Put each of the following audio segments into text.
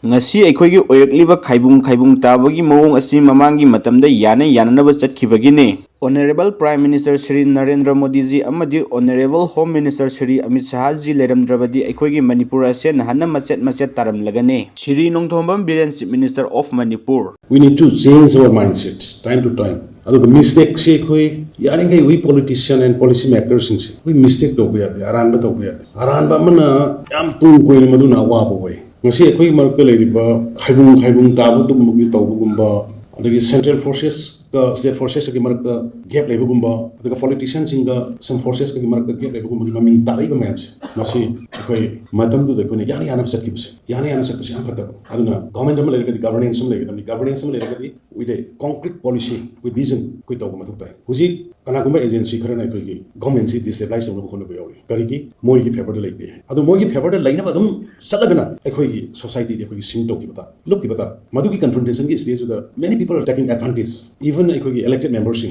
ngasi ꯑꯩꯈꯣꯏꯒꯤ ꯑꯣꯏꯔꯛꯂꯤꯕ ꯈꯥꯏꯕꯨꯡ ꯇꯥꯕꯒꯤ ꯃꯑꯣꯡ ꯑꯁꯤ ꯃꯃꯥꯡꯒꯤ ꯃꯇꯝꯗ ꯌꯥꯅꯅꯕ ꯆꯠꯈꯤꯕꯒꯤꯅꯤ Honorable Prime Minister Shri Narendra Modi ji amadi Honorable Home Minister Shri Amitshah ji Leiramdradi ꯑꯩꯈꯣꯏꯒꯤ Manipur ꯑꯁꯦ Nahalna Machet Taramlani Shri Nongthombam Biren Chief Minister of Manipur. We need to change our mindset time to time. The mistake se koi yaringai we politician and policy makers se we mistake do ya de aran ba do ya de aran ba mana yam tung koi na madu na wa bo we ngasi koi mar pe le ba khaibung ta bu dum bi to bu gumba adagi central forces ka state forces ki mar ka gap le bu gumba adagi politicians inga some forces ki mar ka gap le bu gumba mami ta rai ba match ngasi koi madam du de koi yani yana sakki bus yani yana sakki am phata aduna government am le ka governance am le ka governance am le ka with a concrete policy with vision koi to ma thuk tai huji kana gumba agency khara na koi ki government si destabilize no ko no be yawi kari ki moi ki favor de like de adu moi ki favor de like na badum salagana koi ki society de koi sin to ki bata look ki bata madu ki confrontation ki stage da many people are taking advantage even koi ki elected members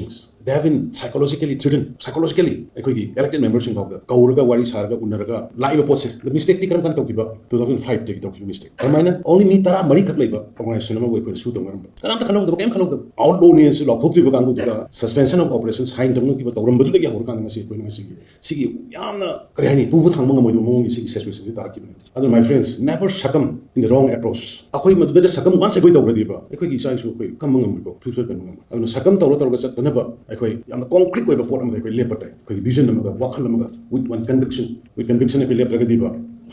they have been psychologically threatened psychologically koi ki elected members ga kauraga wari sarga unaraga laiba potse the mistake ti kan to ki ba 2005 te ki to ki mistake karmaina only ni tara mari khak laiba organization ma koi su to ngaram kanam ta khalo da kem khalo da outlaw ni su lokhok ti ba kangu da suspension of operations hain tong ki ba tawram badu da ki hor kan ngasi koi ngasi sigi yamna kare hani pu bu thang ma mo mo sigi situation ta ki adu my friends never succumb in the wrong approach akoi madu da succumb once koi tawra di ba koi ki sai su koi kam ngam ko future kan ngam adu succumb tawra ga chat na ba koi yamna concrete koi ba pot am koi lepat koi vision am ga wakhal am ga with one conviction koi lepat ga di ba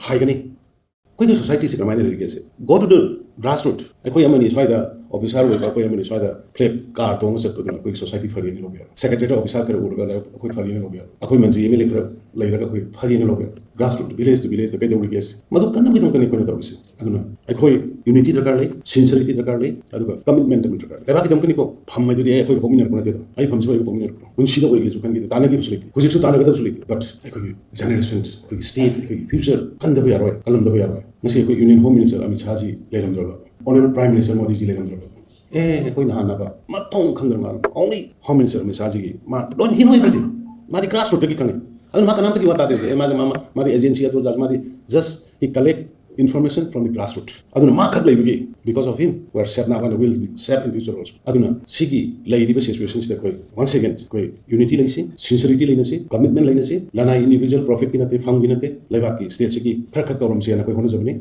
hai gani koi the society se kamai ne se go to the grassroots koi amani swaida officer we koi amani swaida play car tong se to koi society fari ni lobya secretary officer kare urga la koi fari ni lobya koi mantri eme lekra laira koi fari ni lobya grassroots village to village the kai the madu kanna bi dong koi to se aduna koi unity dakar le sincerity dakar le aduga commitment dakar le ba ki dong ko pham mai du koi ko min ko na de ai pham se ko min ko un sida koi ge kan ge ta na gi facility ko se ta na ga facility but koi generations koi state koi future kan da ba yaroi kalam da ba yaroi nasi koi union home minister Amitshah ji Leiramdradi Honorable Prime Minister Modi ji Leiramdradi koi na na ba ma thong khang ma only home minister Amitshah ji ma don hin hoi ba di ma di grassroots ki kan adu ma kanam ta ki wata de ma di agency to ma di just he collect information from the grassroots aduna ma khak lai bi because of him we are set now and will be set in future also aduna sigi lai di situations that koi once again koi unity lai si sincerity lai na si commitment lai na si lana individual profit ki na te fang bi na te lai ba ki state sigi khak torom si na koi hona jabni